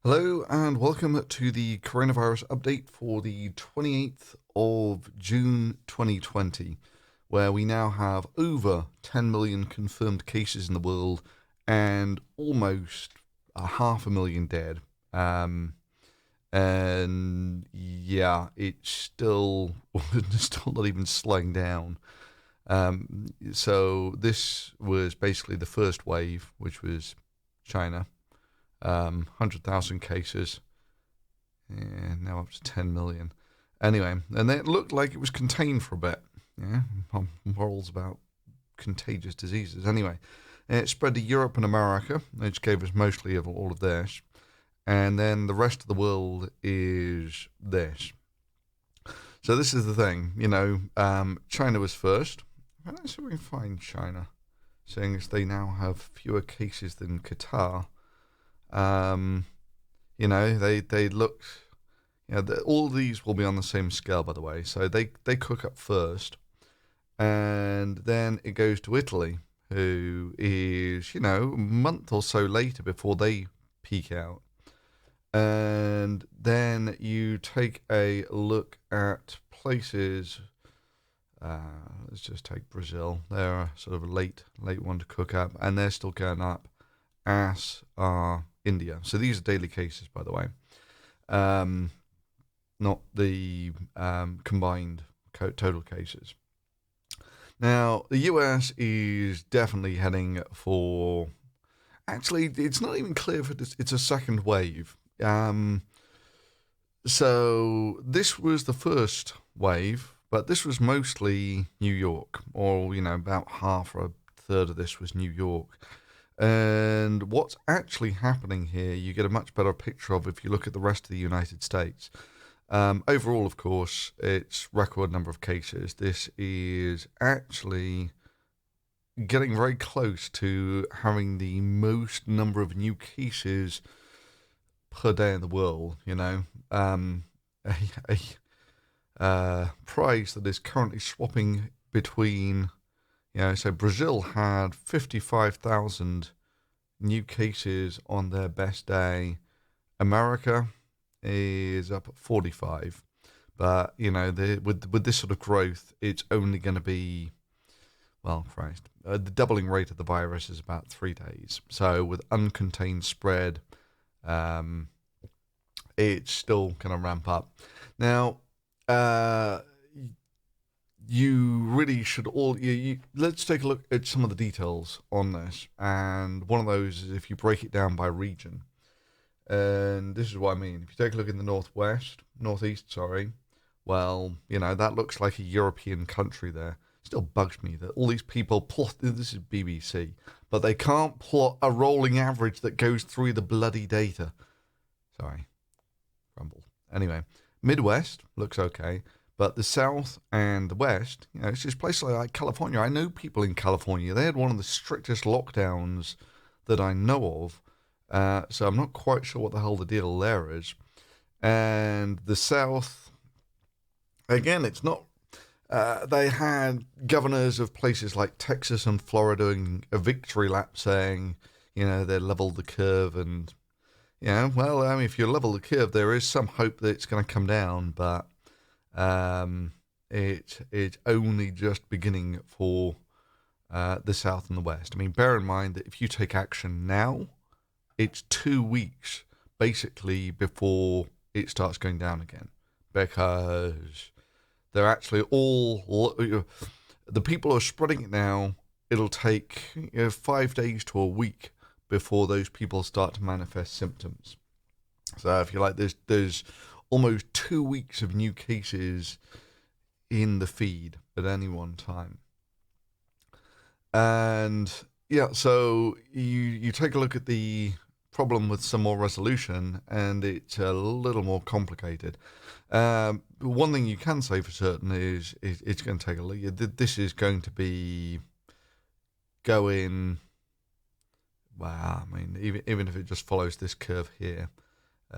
Hello and welcome to the coronavirus update for the 28th of June 2020, where we now have over 10 million confirmed cases in the world and almost a half a million dead. And yeah, it's still not even slowing down. So this was basically the first wave, which was China. 100,000 cases, and now up to 10 million. Anyway, and it looked like it was contained for a bit. Yeah, morals about contagious diseases. Anyway, it spread to Europe and America, which gave us mostly of all of this. And then the rest of the world is this. So this is the thing, China was first. Let's see if we can find China, seeing as they now have fewer cases than Qatar. They look. All these will be on the same scale, by the way. So they cook up first, and then it goes to Italy, who is a month or so later before they peak out. And then you take a look at places. Let's just take Brazil. They're sort of a late one to cook up, and they're still going up, as are India. So these are daily cases, by the way, not the combined total cases. Now, the US is definitely heading for. Actually, it's not even clear if it's a second wave. So this was the first wave, but this was mostly New York, or about half or a third of this was New York. And what's actually happening here, you get a much better picture of if you look at the rest of the United States. Overall, of course, it's record number of cases. This is actually getting very close to having the most number of new cases per day in the world. A price that is currently swapping between. So Brazil had 55,000 new cases on their best day. America is up at 45. But, with this sort of growth, it's only going to be, the doubling rate of the virus is about 3 days. So with uncontained spread, it's still going to ramp up. Now, you really should let's take a look at some of the details on this. And one of those is if you break it down by region. And this is what I mean. If you take a look in the northeast, well, that looks like a European country there. It still bugs me that all these people plot, this is BBC, but they can't plot a rolling average that goes through the bloody data. Sorry, grumble. Anyway, Midwest looks okay. But the South and the West, it's just places like California. I know people in California. They had one of the strictest lockdowns that I know of. So I'm not quite sure what the hell the deal there is. And the South, again, it's not. They had governors of places like Texas and Florida doing a victory lap saying, they leveled the curve. And, if you level the curve, there is some hope that it's going to come down. But it's only just beginning for the South and the West. I mean, bear in mind that if you take action now, it's 2 weeks basically before it starts going down again, because they're actually all the people who are spreading it now. It'll take 5 days to a week before those people start to manifest symptoms. So if you like, there's almost 2 weeks of new cases in the feed at any one time. And so you take a look at the problem with some more resolution, and it's a little more complicated. One thing you can say for certain is it's going to take a look. This is going to be going. Well, I mean, even if it just follows this curve here,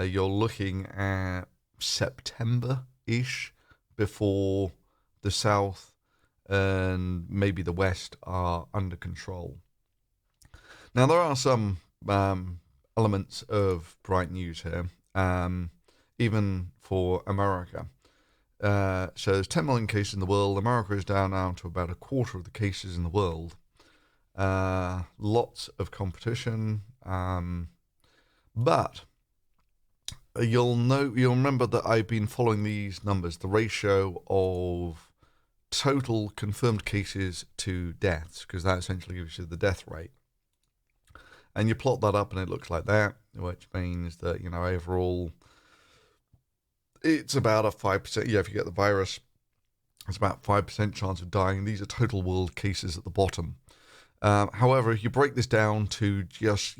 you're looking at September-ish before the South and maybe the West are under control. Now, there are some elements of bright news here, even for America. So there's 10 million cases in the world. America is down now to about a quarter of the cases in the world. Lots of competition, but you'll remember that I've been following these numbers, the ratio of total confirmed cases to deaths, because that essentially gives you the death rate. And you plot that up and it looks like that, which means that, overall, it's about a 5%. Yeah, if you get the virus, it's about 5% chance of dying. These are total world cases at the bottom. However, if you break this down to just,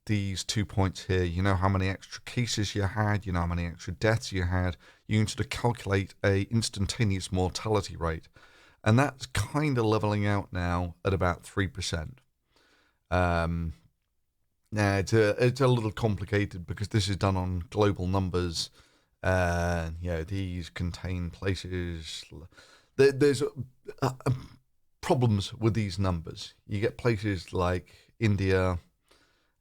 these 2 points here, you know how many extra cases you had, you know how many extra deaths you had, you can sort of calculate a instantaneous mortality rate. And that's kind of leveling out now at about 3%. Now, it's a little complicated because this is done on global numbers. These contain places. There's problems with these numbers. You get places like India.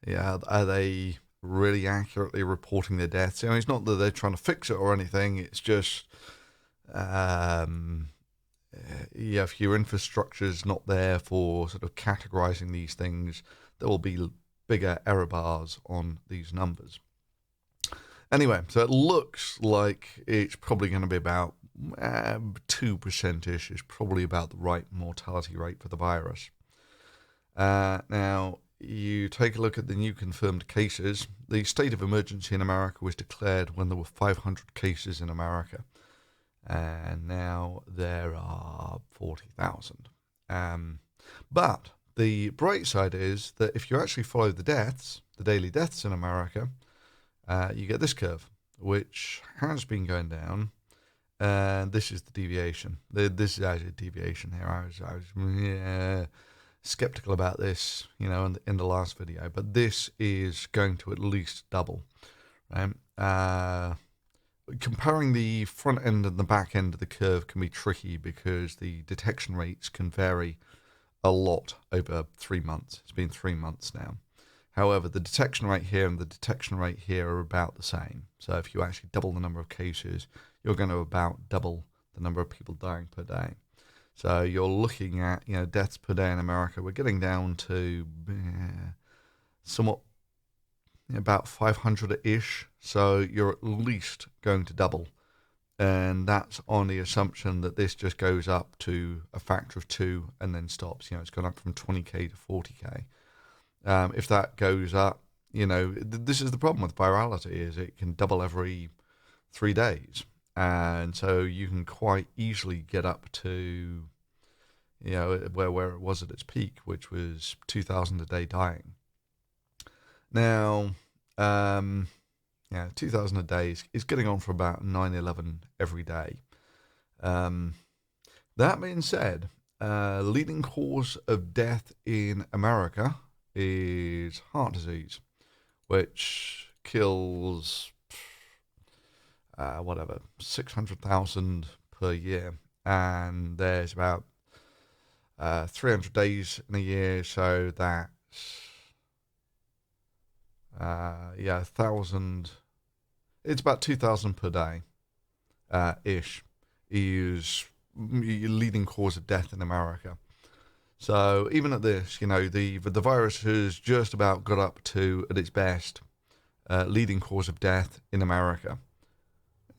Yeah, are they really accurately reporting their deaths? It's not that they're trying to fix it or anything. It's just, if your infrastructure's not there for sort of categorizing these things, there will be bigger error bars on these numbers. Anyway, so it looks like it's probably going to be about 2%-ish is probably about the right mortality rate for the virus. Now, you take a look at the new confirmed cases. The state of emergency in America was declared when there were 500 cases in America. And now there are 40,000. But the bright side is that if you actually follow the deaths, the daily deaths in America, you get this curve, which has been going down. And this is the deviation. This is actually a deviation here. I was skeptical about this, in the last video, but this is going to at least double, right? Comparing the front end and the back end of the curve can be tricky because the detection rates can vary a lot over 3 months. It's been 3 months now. However, the detection rate here and the detection rate here are about the same. So if you actually double the number of cases, you're going to about double the number of people dying per day. So you're looking at, deaths per day in America. We're getting down to somewhat about 500-ish. So you're at least going to double. And that's on the assumption that this just goes up to a factor of 2 and then stops. It's gone up from 20K to 40K. If that goes up, this is the problem with virality, is it can double every 3 days. And so you can quite easily get up to, where it was at its peak, which was 2,000 a day dying. Now, 2,000 a day is getting on for about 9/11 every day. That being said, leading cause of death in America is heart disease, which kills 600,000 per year, and there's about 300 days in a year, so that's 1,000. It's about 2,000 per day, ish. Is leading cause of death in America. So even at this, the virus has just about got up to, at its best, leading cause of death in America.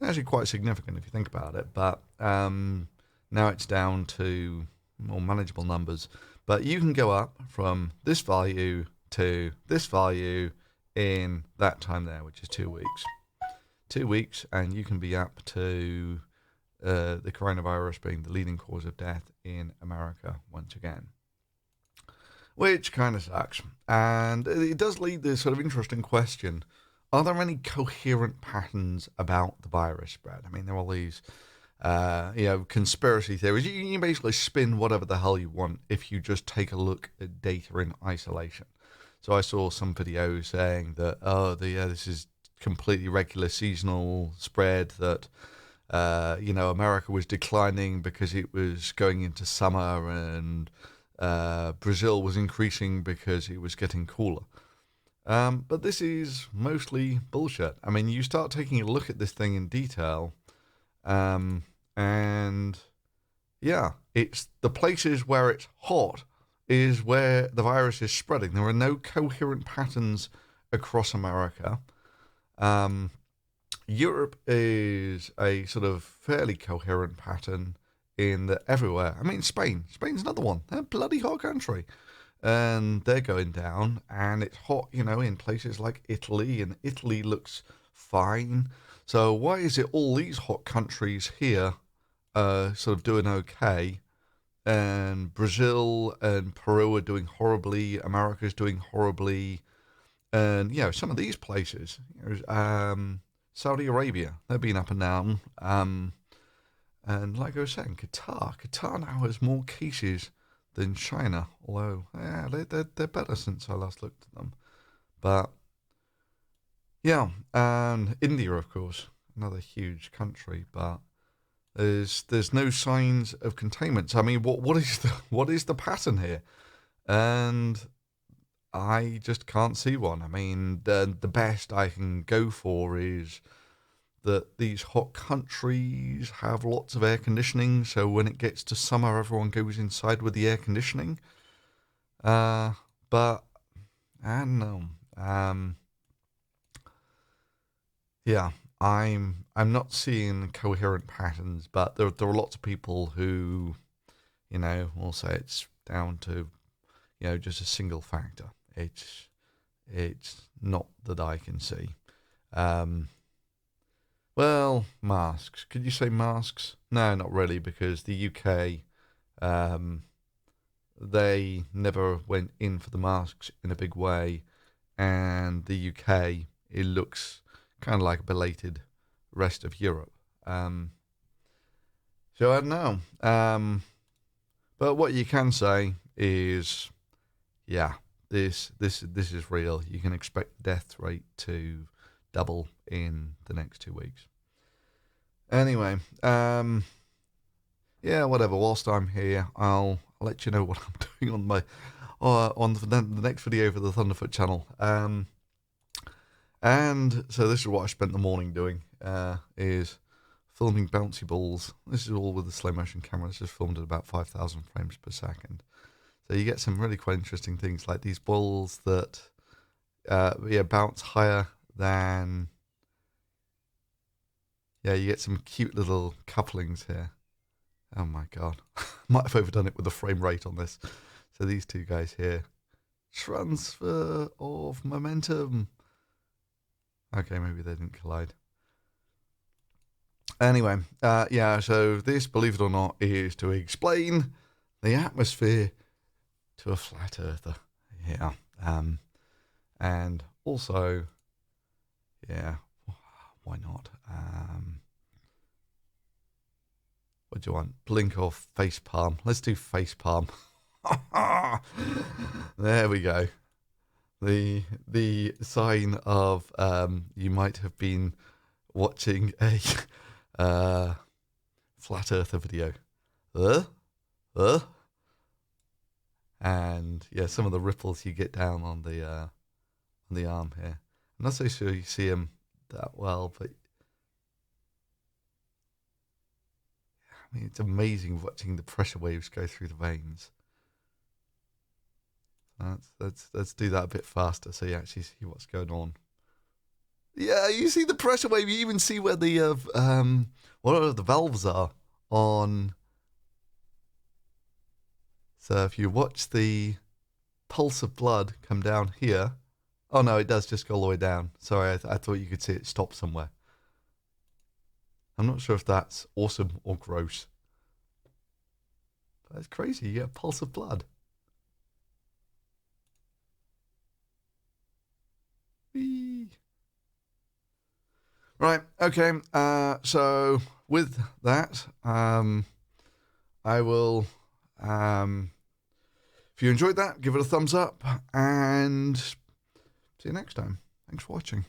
Actually quite significant if you think about it, but now it's down to more manageable numbers. But you can go up from this value to this value in that time there, which is 2 weeks. 2 weeks, and you can be up to the coronavirus being the leading cause of death in America once again, which kind of sucks. And it does lead to this sort of interesting question: are there any coherent patterns about the virus spread? I mean, there are all these, conspiracy theories. You can basically spin whatever the hell you want if you just take a look at data in isolation. So I saw some videos saying that, this is completely regular seasonal spread, that, America was declining because it was going into summer, and Brazil was increasing because it was getting cooler. But this is mostly bullshit. I mean, you start taking a look at this thing in detail, and yeah, it's the places where it's hot is where the virus is spreading. There are no coherent patterns across America. Europe is a sort of fairly coherent pattern in that everywhere. I mean, Spain's another one. They're a bloody hot country. And they're going down, and it's hot, in places like Italy, and Italy looks fine. So why is it all these hot countries here sort of doing okay, and Brazil and Peru are doing horribly, America's doing horribly, and some of these places, Saudi Arabia, they've been up and down, and like I was saying, Qatar now has more cases than China, although they're better since I last looked at them. But yeah, and India, of course, another huge country, but there's no signs of containment. So, I mean, what is the pattern here? And I just can't see one. I mean, the best I can go for is that these hot countries have lots of air conditioning, so when it gets to summer, everyone goes inside with the air conditioning. But I don't know. Yeah, I'm not seeing coherent patterns, but there are lots of people who, will say it's down to, just a single factor. It's not that I can see. Well, masks. Could you say masks? No, not really, because the UK, they never went in for the masks in a big way, and the UK, it looks kind of like a belated rest of Europe. So I don't know. But what you can say is, yeah, this is real. You can expect the death rate to double in the next 2 weeks. Anyway, yeah, whatever. Whilst I'm here, I'll let you know what I'm doing on my on the next video for the Thunderfoot channel. And so this is what I spent the morning doing. Is filming bouncy balls. This is all with the slow motion camera. It's just filmed at about 5,000 frames per second. So you get some really quite interesting things like these balls that bounce higher than. Yeah, you get some cute little couplings here. Oh my god. Might have overdone it with the frame rate on this. So these two guys here. Transfer of momentum. Okay, maybe they didn't collide. Anyway, so this, believe it or not, is to explain the atmosphere to a flat earther. Yeah. And also, yeah, why not? What do you want? Blink or face palm? Let's do face palm. There we go. The sign of you might have been watching a flat earther video. And yeah, some of the ripples you get down on the arm here. I'm not so sure you see them that well, but I mean, it's amazing watching the pressure waves go through the veins. Let's do that a bit faster so you actually see what's going on. Yeah, you see the pressure wave. You even see where the what are the valves are on. So if you watch the pulse of blood come down here, oh no, it does just go all the way down. Sorry, I thought you could see it stop somewhere. I'm not sure if that's awesome or gross. But it's crazy. You get a pulse of blood. Whee. Right. Okay. So with that, I will. If you enjoyed that, give it a thumbs up, and see you next time. Thanks for watching.